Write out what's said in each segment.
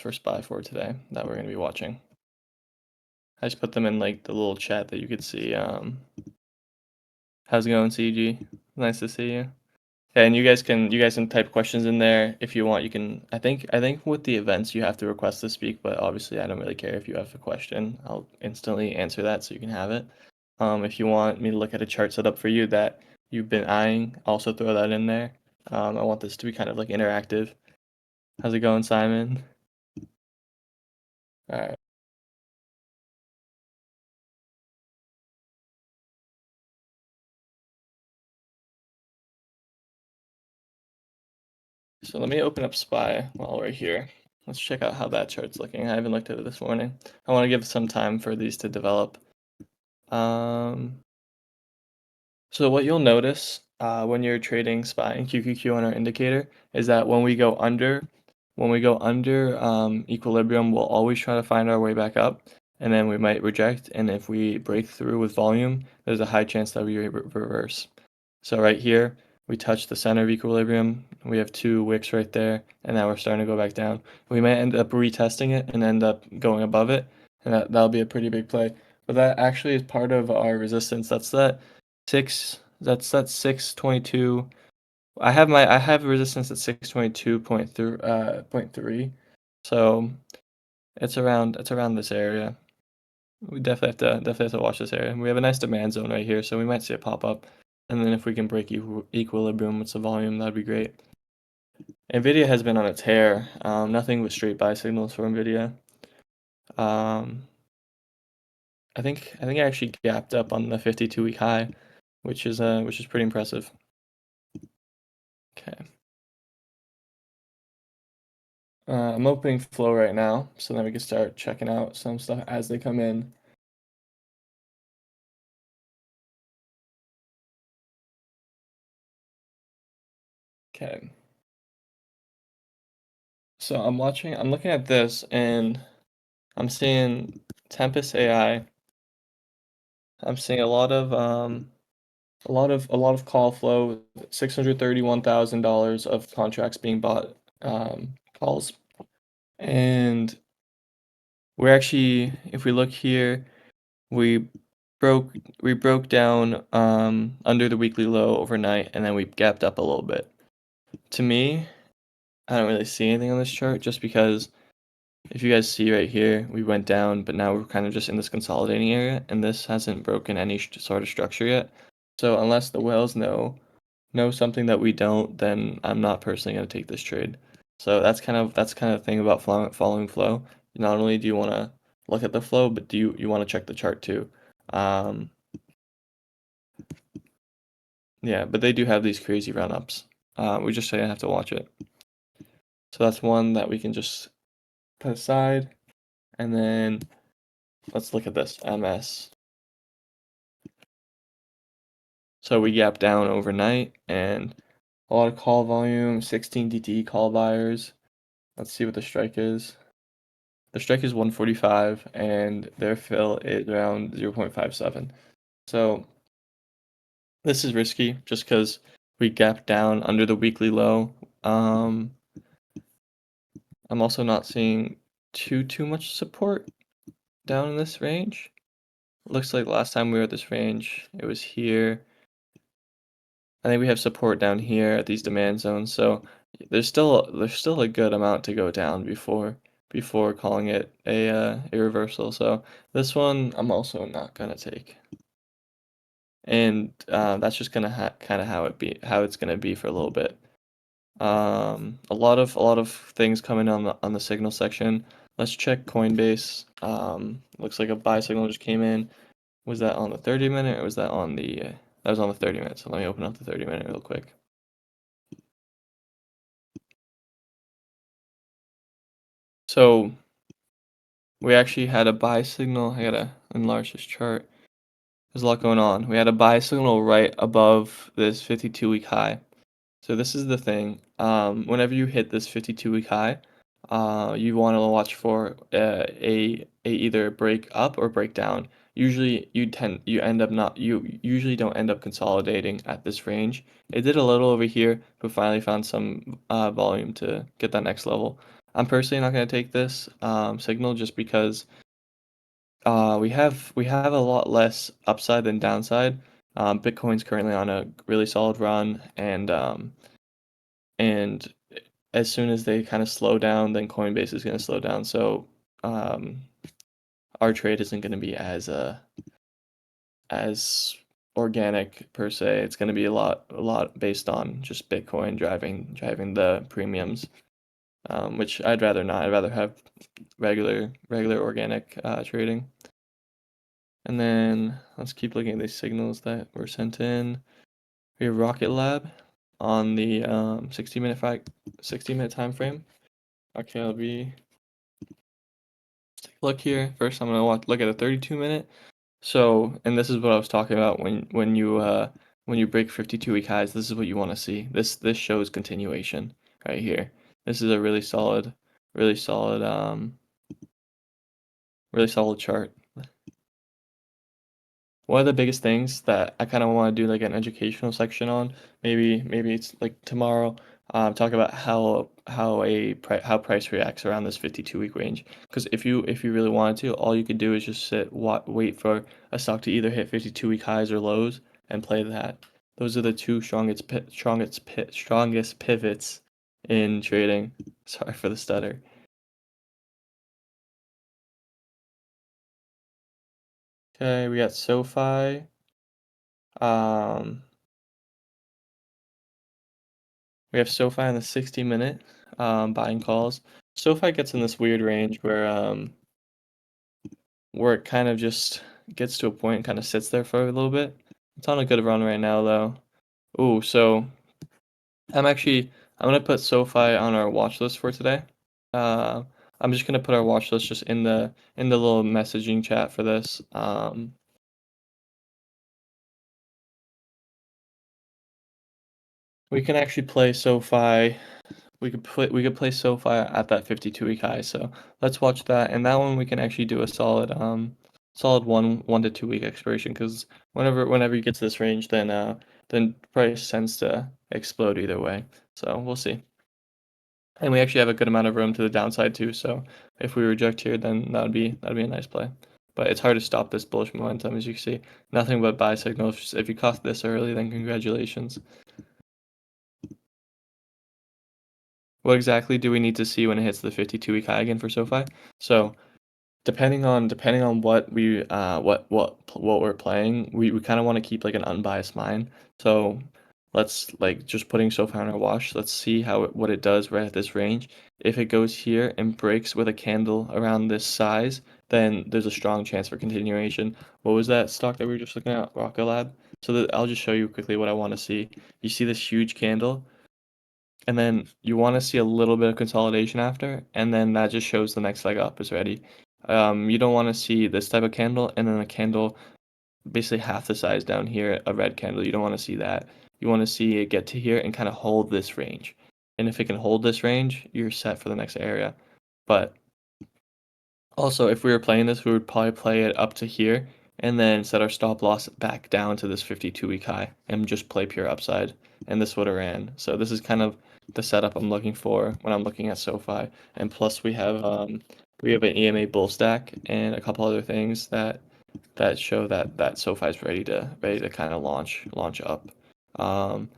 for SPY for today that we're gonna be watching. I just put them in like the little chat that you could see. How's it going, CG? Nice to see you. Yeah, and you guys can type questions in there if you want. You can I think with the events you have to request to speak, but obviously I don't really care if you have a question. I'll instantly answer that so you can have it. If you want me to look at a chart set up for you that you've been eyeing, also throw that in there. I want this to be kind of like interactive. How's it going, Simon? All right. So let me open up SPY while we're here. Let's check out how that chart's looking. I haven't looked at it this morning. I want to give some time for these to develop. Um, So what you'll notice when you're trading SPY and QQQ on our indicator is that when we go under equilibrium, we'll always try to find our way back up, and then we might reject. And if we break through with volume, there's a high chance that we reverse. So right here, we touch the center of equilibrium. We have two wicks right there, and now we're starting to go back down. We might end up retesting it and end up going above it, and that'll be a pretty big play. But that actually is part of our resistance. That's that 622. I have resistance at 622.3. So it's around this area. We definitely have to watch this area. We have a nice demand zone right here, so we might see it pop up. And then if we can break equilibrium with the volume, that'd be great. Nvidia has been on a tear. Nothing but straight buy signals for Nvidia. Um, I think I actually gapped up on the 52-week high, which is pretty impressive. Okay. I'm opening flow right now, so then we can start checking out some stuff as they come in. Okay. So I'm looking at this, and I'm seeing Tempest AI. I'm seeing a lot of call flow, $631,000 of contracts being bought, calls. And we're actually, if we look here, we broke we broke down under the weekly low overnight, and then we gapped up a little bit. To me, I don't really see anything on this chart just because if you guys see right here, we went down, but now we're kind of just in this consolidating area, and this hasn't broken any sort of structure yet. So unless the whales know something that we don't, then I'm not personally going to take this trade. So that's kind of the thing about following flow. Not only do you want to look at the flow, but do you want to check the chart too. Um, yeah, but they do have these crazy run ups. We just have to watch it. So that's one that we can just put aside, and then let's look at this MS. So we gap down overnight, and a lot of call volume, 16 DTE call buyers. Let's see what the strike is. The strike is 145, and their fill is around 0.57. So this is risky just because we gap down under the weekly low. I'm also not seeing too much support down in this range. Looks like last time we were at this range, it was here. I think we have support down here at these demand zones, so there's still a good amount to go down before calling it a reversal. So this one I'm also not gonna take, and that's just gonna kind of how it's gonna be for a little bit. A lot of things coming on the signal section. Let's check Coinbase. Looks like a buy signal just came in. Was that on the 30-minute or was that on the that was on the 30-minute? So let me open up the 30-minute real quick. So we actually had a buy signal. I gotta enlarge this chart. There's a lot going on. We had a buy signal right above this 52-week high. So this is the thing. Whenever you hit this 52-week high, you want to watch for a either break up or break down. Usually you usually don't end up consolidating at this range. It did a little over here, but finally found some volume to get that next level. I'm personally not gonna take this signal just because we have a lot less upside than downside. Bitcoin's currently on a really solid run, and as soon as they kind of slow down, then Coinbase is gonna slow down. So um, our trade isn't gonna be as organic per se. It's gonna be a lot based on just Bitcoin driving the premiums, which I'd rather not. I'd rather have regular organic trading. And then let's keep looking at these signals that were sent in. We have Rocket Lab on the 60-minute time frame. Okay, take a look here. First, I'm gonna look at a 32-minute. So, and this is what I was talking about when you break 52-week highs. This is what you want to see. This shows continuation right here. This is a really solid, really solid chart. One of the biggest things that I kind of want to do like an educational section on, maybe it's like tomorrow, talk about how price reacts around this 52-week range. Because if you really wanted to, all you could do is just wait for a stock to either hit 52-week highs or lows and play that. Those are the two strongest pivots in trading. Sorry for the stutter. Okay, we got SoFi. Um, We have SoFi in the 60-minute buying calls. SoFi gets in this weird range where it kind of just gets to a point and kind of sits there for a little bit. It's on a good run right now though. Ooh, so I'm gonna put SoFi on our watch list for today. Uh, I'm just gonna put our watch list just in the little messaging chat for this. We can actually play SoFi. We could play SoFi at that 52-week high. So let's watch that. And that one we can actually do a solid 1 to 2 week expiration because whenever you get to this range, then price tends to explode either way. So we'll see. And we actually have a good amount of room to the downside too. So if we reject here, then that'd be a nice play. But it's hard to stop this bullish momentum, as you can see. Nothing but buy signals. If you caught this early, then congratulations. What exactly do we need to see when it hits the 52-week high again for SoFi? So depending on what we're playing, we kind of want to keep like an unbiased mind. So let's like just putting SoFi on our watch. Let's see what it does right at this range. If it goes here and breaks with a candle around this size, then there's a strong chance for continuation. What was that stock that we were just looking at? Rocket Lab. So I'll just show you quickly what I want to see. You see this huge candle? And then you want to see a little bit of consolidation after, and then that just shows the next leg up is ready. You don't want to see this type of candle and then a candle basically half the size down here, a red candle. You don't want to see that. You want to see it get to here and kind of hold this range. And if it can hold this range, you're set for the next area. But also, if we were playing this, we would probably play it up to here and then set our stop loss back down to this 52-week high and just play pure upside. And this would have ran. So this is kind of the setup I'm looking for when I'm looking at SoFi. And plus we have an EMA bull stack and a couple other things that show that SoFi is ready to kind of launch up. Um,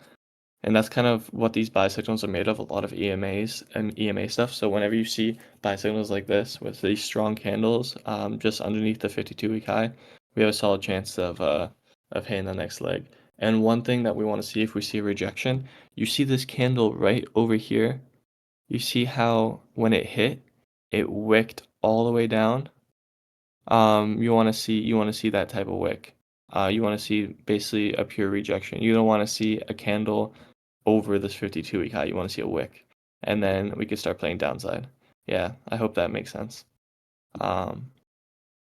and that's kind of what these buy signals are made of, a lot of EMAs and EMA stuff. So whenever you see buy signals like this with these strong candles just underneath the 52-week high, we have a solid chance of hitting the next leg. And one thing that we want to see if we see a rejection, you see this candle right over here. You see how when it hit, it wicked all the way down. You want to see that type of wick. You want to see basically a pure rejection. You don't want to see a candle over this 52-week high. You want to see a wick, and then we could start playing downside. Yeah, I hope that makes sense. Um,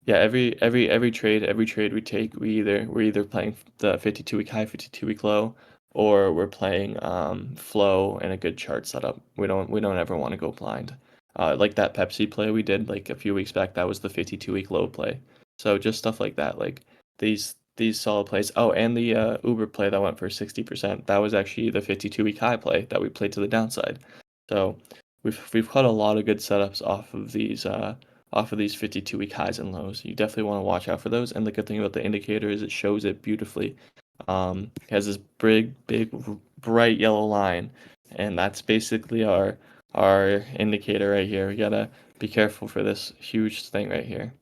yeah, every trade we take, we're either playing the 52-week high, 52-week low, or we're playing flow and a good chart setup. We don't ever want to go blind. Like that Pepsi play we did like a few weeks back, that was the 52-week low play. So just stuff like that, like these solid plays. Oh, and the Uber play that went for 60%, that was actually the 52-week high play that we played to the downside. So we've caught a lot of good setups off of these 52-week highs and lows. You definitely want to watch out for those. And the good thing about the indicator is it shows it beautifully. It has this big bright yellow line, and that's basically our indicator right here. We gotta be careful for this huge thing right here.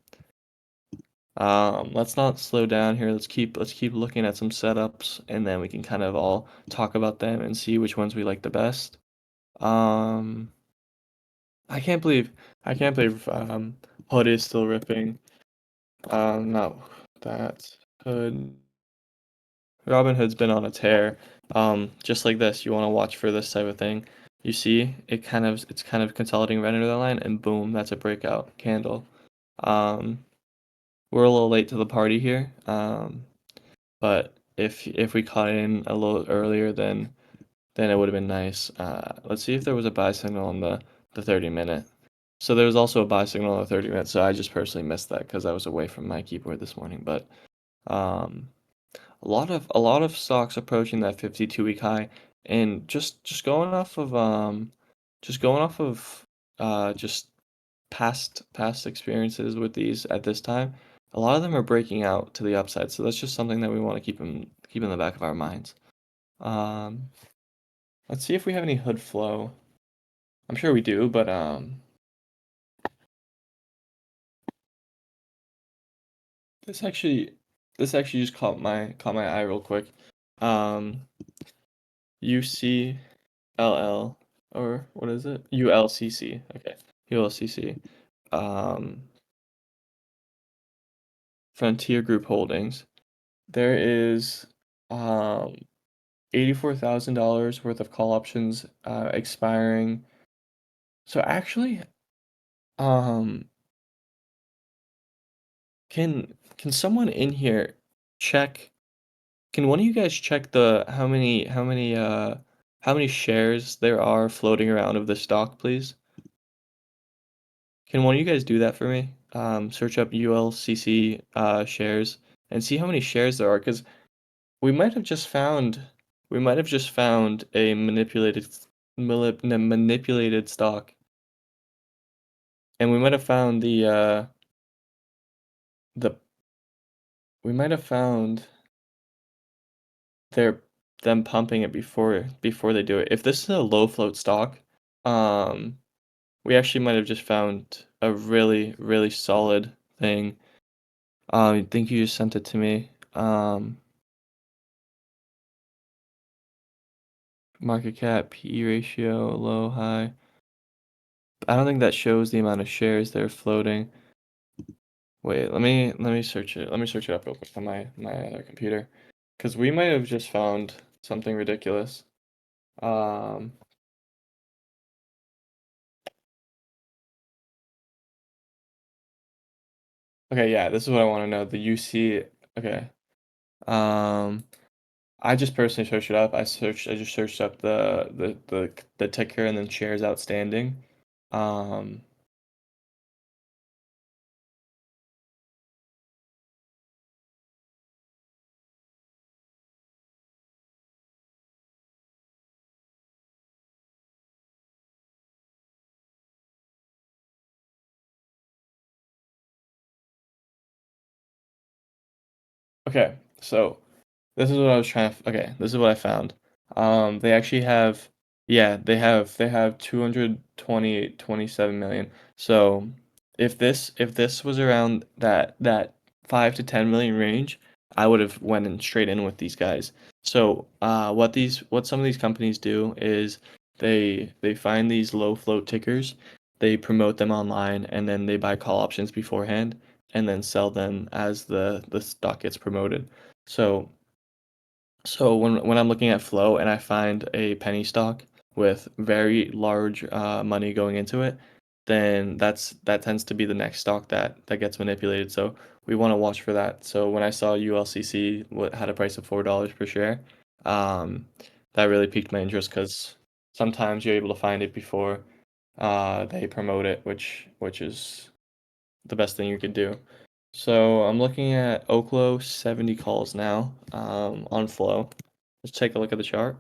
Let's not slow down here. Let's keep looking at some setups, and then we can kind of all talk about them and see which ones we like the best. Um, I can't believe Hood is still ripping. No, that Hood. Robin Hood's been on a tear. Just like this, you want to watch for this type of thing. You see, it's kind of consolidating right under the line, and boom, that's a breakout candle. Um, we're a little late to the party here. But if we caught in a little earlier, then it would have been nice. Let's see if there was a buy signal on the 30-minute. So there was also a buy signal on the 30-minute. So I just personally missed that because I was away from my keyboard this morning. But um, a lot of stocks approaching that 52-week high, and just going off of just past experiences with these at this time, a lot of them are breaking out to the upside. So that's just something that we want to keep in the back of our minds. Um, let's see if we have any hood flow. I'm sure we do, but this actually this actually just caught my eye real quick. Um, UCLL, or what is it? ULCC. Okay, ULCC. Um, Frontier Group Holdings. There is um $84,000 worth of call options expiring. So actually, um, can someone in here check? Can one of you guys check the how many shares there are floating around of the stock, please? Can one of you guys do that for me? Search up ULCC shares and see how many shares there are, because we might have just found we might have just found a manipulated stock, and we might have found the we might have found their them pumping it before they do it. If this is a low float stock, um, we actually might have just found a really solid thing. I think you just sent it to me. Market cap, PE ratio, low, high. I don't think that shows the amount of shares they're floating. Wait, let me search it. Let me search it up real quick on my other computer, because we might have just found something ridiculous. Um, okay, yeah, this is what I want to know. The UC. Okay. Um, I just personally searched it up. I just searched up the ticker and then shares outstanding. Um, okay, so this is what I was trying to. Okay, this is what I found. They actually have, yeah, they have 227 million. So if this was around that 5 to 10 million range, I would have went in straight in with these guys. So what some of these companies do is they find these low float tickers, they promote them online, and then they buy call options beforehand and then sell them as the stock gets promoted. So so when I'm looking at flow and I find a penny stock with very large money going into it, then that tends to be the next stock that gets manipulated. So we want to watch for that. So when I saw ULCC had a price of $4 per share, um, that really piqued my interest because sometimes you're able to find it before they promote it, which is the best thing you could do. So I'm looking at Oklo 70 calls now on flow. Let's take a look at the chart.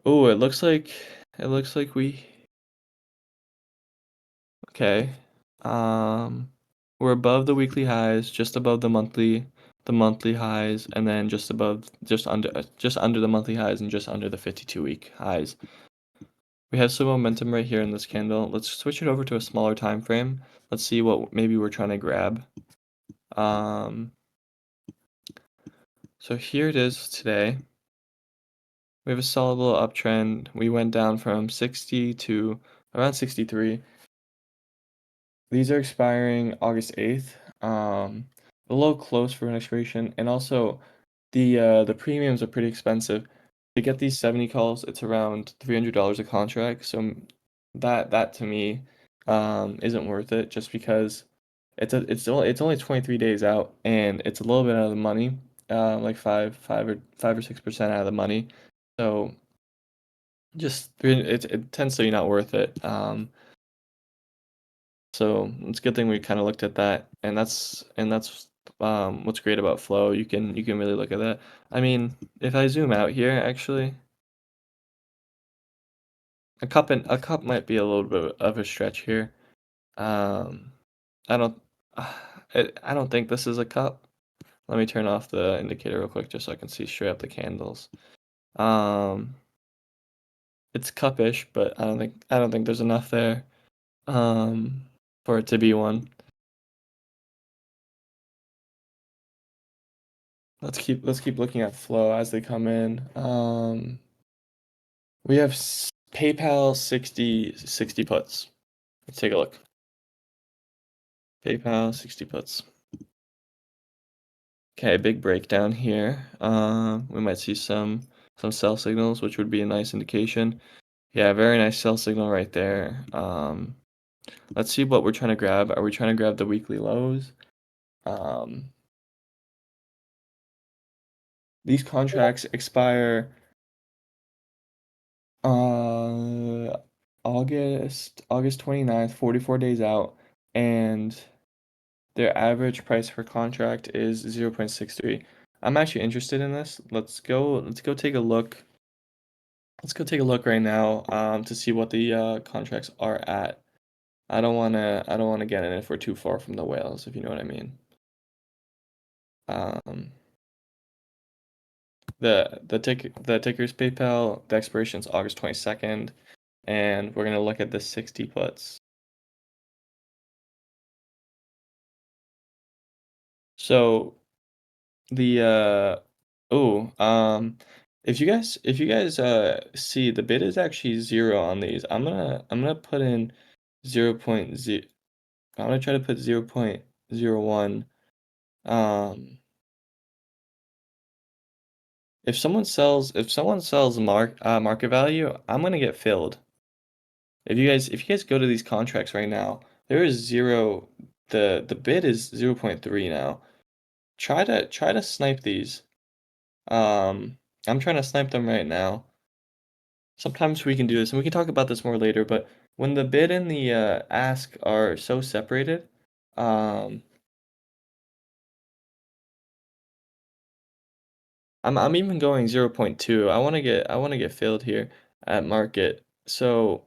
Oh, it looks like we okay. Um, we're above the weekly highs, just above the monthly highs, and then just under the monthly highs and just under the 52-week highs. We have some momentum right here in this candle. Let's switch it over to a smaller time frame. Let's see what maybe we're trying to grab. Um, so here it is today. We have a solid little uptrend. We went down from 60 to around 63. These are expiring August 8th. A little close for an expiration, and also the premiums are pretty expensive. To get these 70 calls, it's around $300 a contract. So that to me isn't worth it just because it's only 23 days out and it's a little bit out of the money, like 5 or 6% out of the money. So it tends to be not worth it. So it's a good thing we kind of looked at that, and that's what's great about flow. You can really look at that. I mean, if I zoom out here, actually, a cup might be a little bit of a stretch here. Um, I don't, I don't think this is a cup. Let me turn off the indicator real quick just so I can see straight up the candles. Um, it's cupish, but I don't think there's enough there um for it to be one. Let's keep looking at flow as they come in. We have PayPal 60 puts. Let's take a look. PayPal 60 puts. Okay, big breakdown here. We might see some sell signals, which would be a nice indication. Yeah, very nice sell signal right there. Let's see what we're trying to grab. Are we trying to grab the weekly lows? Um, these contracts expire uh August 29th, 44 days out, and their average price per contract is 0.63. I'm actually interested in this. Let's go take a look. Let's go take a look right now to see what the contracts are at. I don't wanna get in if we're too far from the whales, if you know what I mean. Um the ticker's PayPal, the expiration is August 22nd, and we're gonna look at the 60 puts. So the oh, if you guys see, the bid is actually 0 on these. I'm gonna put in 0.0. I'm gonna try to put 0.01. Um if someone sells market value, I'm gonna get filled. If you guys go to these contracts right now, there is 0. The bid is 0.3 now. Try to snipe these. I'm trying to snipe them right now. Sometimes we can do this, and we can talk about this more later, but when the bid and the ask are so separated, um, I'm even going 0.2. I want to get filled here at market. So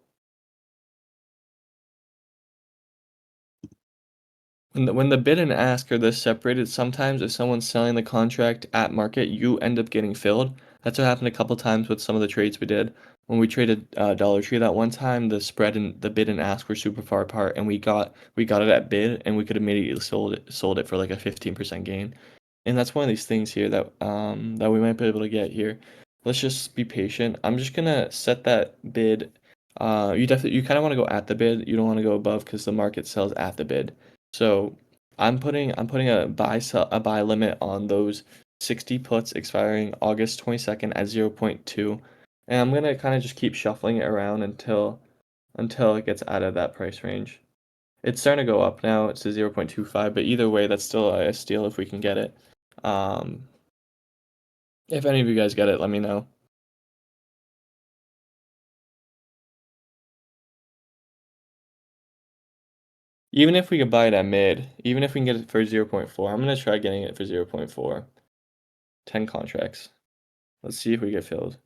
when the bid and ask are this separated, sometimes if someone's selling the contract at market, you end up getting filled. That's what happened a couple times with some of the trades we did. When we traded Dollar Tree that one time, the spread and the bid and ask were super far apart, and we got it at bid, and we could immediately sold it for like a 15% gain. And that's one of these things here that we might be able to get here. Let's just be patient. I'm just gonna set that bid. You kind of want to go at the bid. You don't want to go above because the market sells at the bid. So I'm putting a buy limit on those 60 puts expiring August 22nd at 0.2, and I'm gonna kind of just keep shuffling it around until it gets out of that price range. It's starting to go up now. It's to 0.25, but either way, that's still a steal if we can get it. Um, if any of you guys get it, let me know. Even if we could buy it at mid, even if we can get it for 0.4, I'm gonna try getting it for 0.4. 10 contracts. Let's see if we get filled.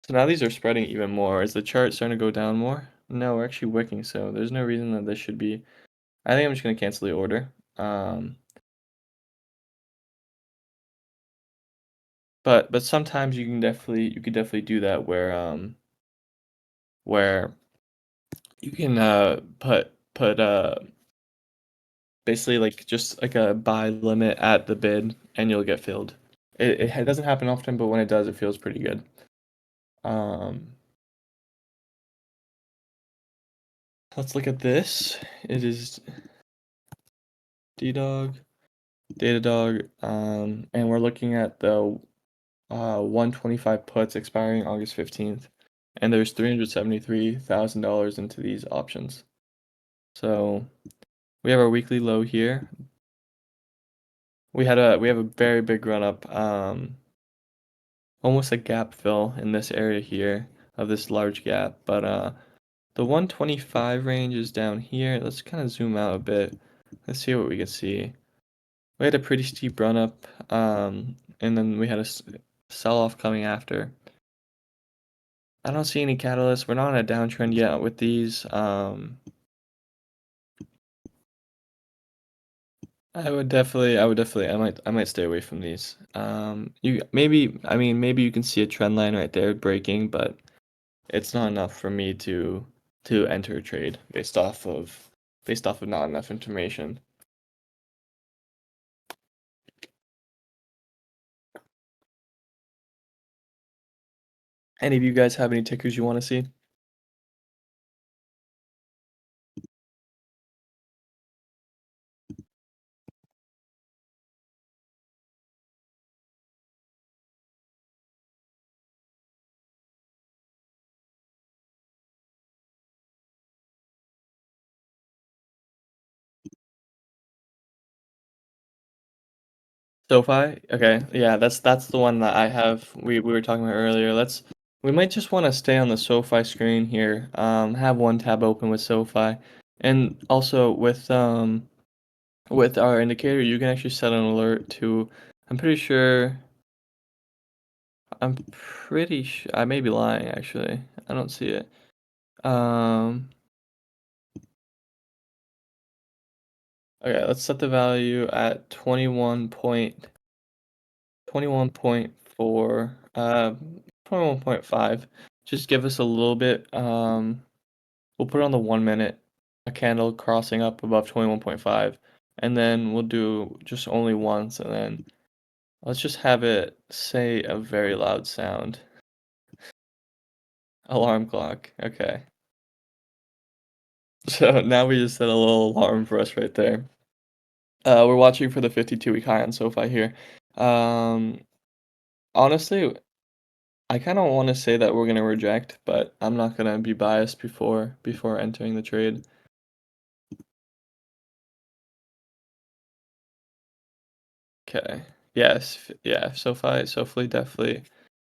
So now these are spreading even more. Is the chart starting to go down more? No, we're actually wicking, so there's no reason that this should be. I think I'm just gonna cancel the order. But sometimes you can definitely do that where you can put basically like just like a buy limit at the bid and you'll get filled. It doesn't happen often, but when it does, it feels pretty good. Um, let's look at this. It is DDog, Datadog, and we're looking at the 125 puts expiring August 15th, and there's $373,000 into these options. So we have our weekly low here. We have a very big run up, almost a gap fill in this area here of this large gap, but the 125 range is down here. Let's kind of zoom out a bit. Let's see what we can see. We had a pretty steep run up, and then we had a sell off coming after. I don't see any catalysts. We're not on a downtrend yet with these. I might stay away from these. I mean, maybe you can see a trend line right there breaking, but it's not enough for me to enter a trade based off of not enough information. Any of you guys have any tickers you want to see? SoFi? Okay, yeah, that's the one that I have. We were talking about earlier. We might just want to stay on the SoFi screen here. Have one tab open with SoFi, and also with our indicator, you can actually set an alert to. I'm pretty sure. I may be lying actually. I don't see it. Um. Okay, let's set the value at 21.4, 21.5. Just give us a little bit. We'll put it on the 1 minute, a candle crossing up above 21.5, and then we'll do just only once, and then let's just have it say a very loud sound. Alarm clock. Okay. So now we just set a little alarm for us right there. We're watching for the 52-week high on SoFi here. Um, honestly, I kind of want to say that we're gonna reject, but I'm not gonna be biased before entering the trade. Okay. Yes. Yeah. SoFi definitely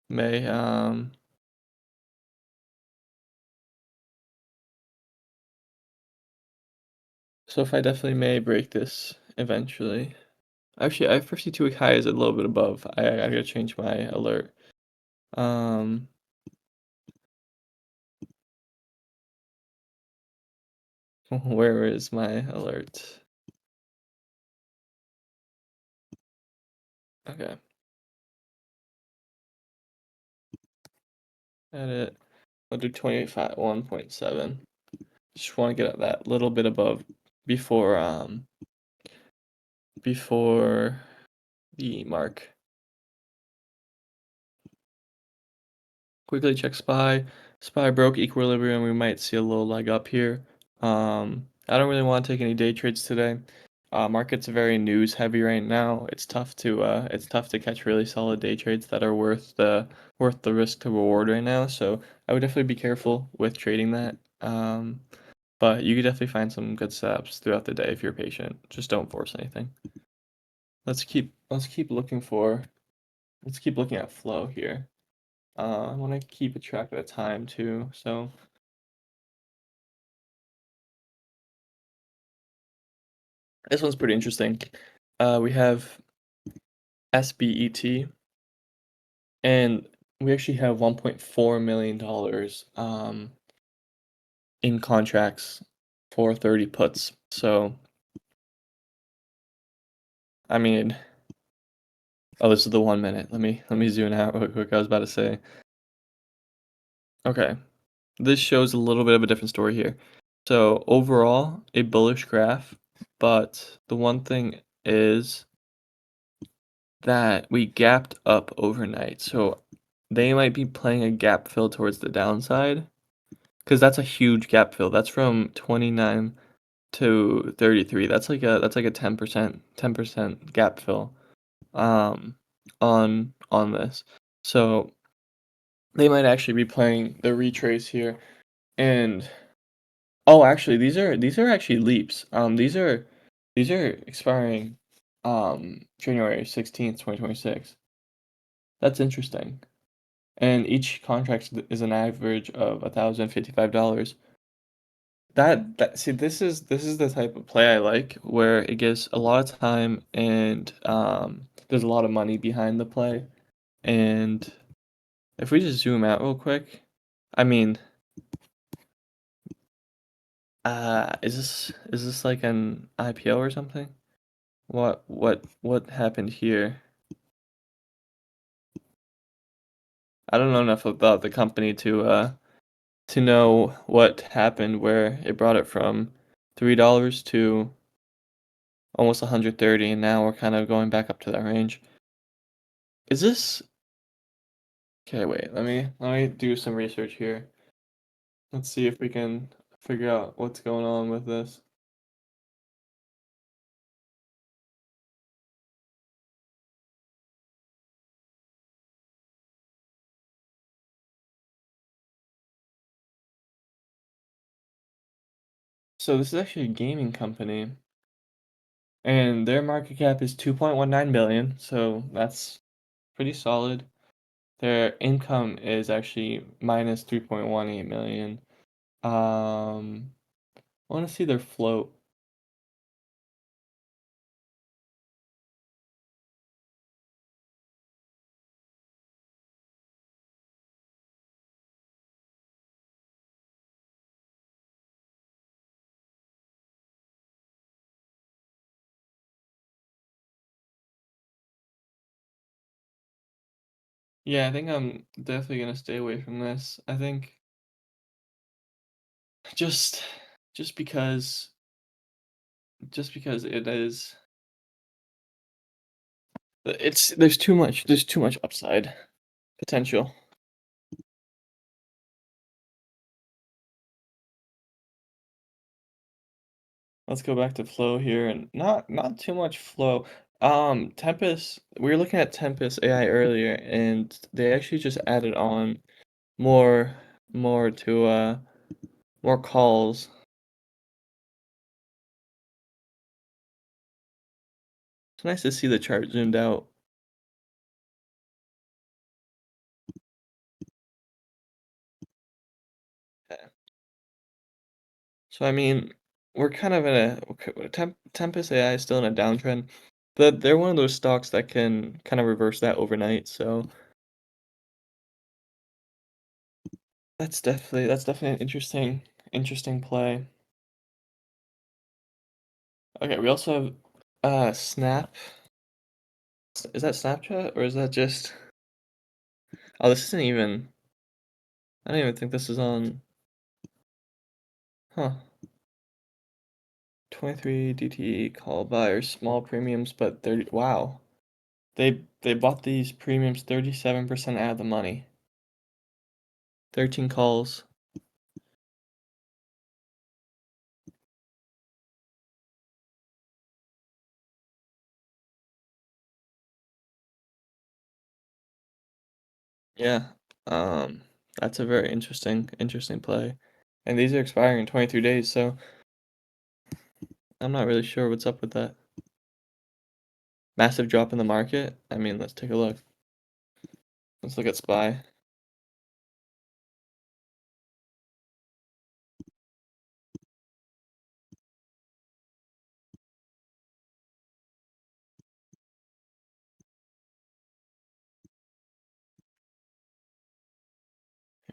may. SoFi definitely may break this eventually. Actually, I have 52-week high is a little bit above. I gotta change my alert. Um, where is my alert? Okay. Edit. I'll do 1.7. Just want to get that little bit above before before the mark. Quickly check SPY. SPY broke equilibrium. We might see a little leg up here. I don't really want to take any day trades today. Market's very news heavy right now. It's tough to catch really solid day trades that are worth the risk to reward right now. So I would definitely be careful with trading that. But you could definitely find some good setups throughout the day if you're patient. Just don't force anything. Let's keep looking at flow here. I want to keep a track of the time too. So this one's pretty interesting. We have SBET, and we actually have $1.4 million in contracts for 30 puts. So, I mean, oh, this is the 1 minute. Let me zoom out real quick. I was about to say. Okay, this shows a little bit of a different story here. So overall, a bullish graph, but the one thing is that we gapped up overnight. So they might be playing a gap fill towards the downside because that's a huge gap fill. That's from 29 to 33. That's like a 10% gap fill on this. So they might actually be playing the retrace here. And oh, actually these are actually leaps. These are expiring January 16th, 2026. That's interesting. And each contract is an average of $1,055. That see this is the type of play I like where it gives a lot of time and there's a lot of money behind the play. And if we just zoom out real quick, I mean, is this like an IPO or something? What happened here? I don't know enough about the company to know what happened where it brought it from $3 to almost 130, and now we're kind of going back up to that range. Is this okay? Wait, let me do some research here. Let's see if we can figure out what's going on with this. So this is actually a gaming company, and their market cap is 2.19 billion, so that's pretty solid. Their income is actually minus 3.18 million. I want to see their float. Yeah, I think I'm definitely gonna stay away from this. I think just just because just because it is it's there's too much upside potential. Let's go back to flow here and not too much flow. Tempest, we were looking at Tempest AI earlier and they actually just added on more more to more calls. It's nice to see the chart zoomed out. So I mean, we're kind of in a okay, Tempest AI is still in a downtrend, but they're one of those stocks that can kind of reverse that overnight. So that's definitely an interesting play. Okay, we also have Snap. Is that Snapchat or is that just? Oh, this isn't even. I don't even think this is on. Huh. 23 DTE call buyers, small premiums, but 30. Wow. They bought these premiums 37% out of the money. 13 calls. Yeah. Um, that's a very interesting play. And these are expiring in 23 days, so I'm not really sure what's up with that. Massive drop in the market. I mean, let's take a look. Let's look at SPY.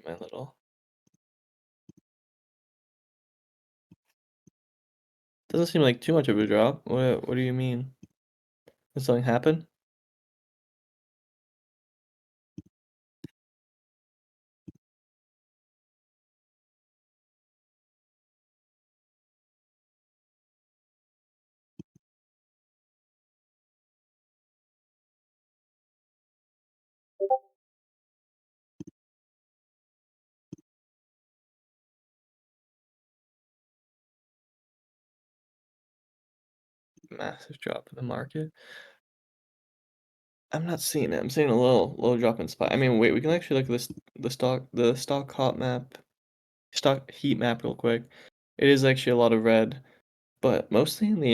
My little doesn't seem like too much of a drop. What do you mean? Did something happen? Massive drop in the market. I'm not seeing it. I'm seeing a little drop in spot. I mean, wait, we can actually look at this the stock hot map, stock heat map real quick. It is actually a lot of red, but mostly in the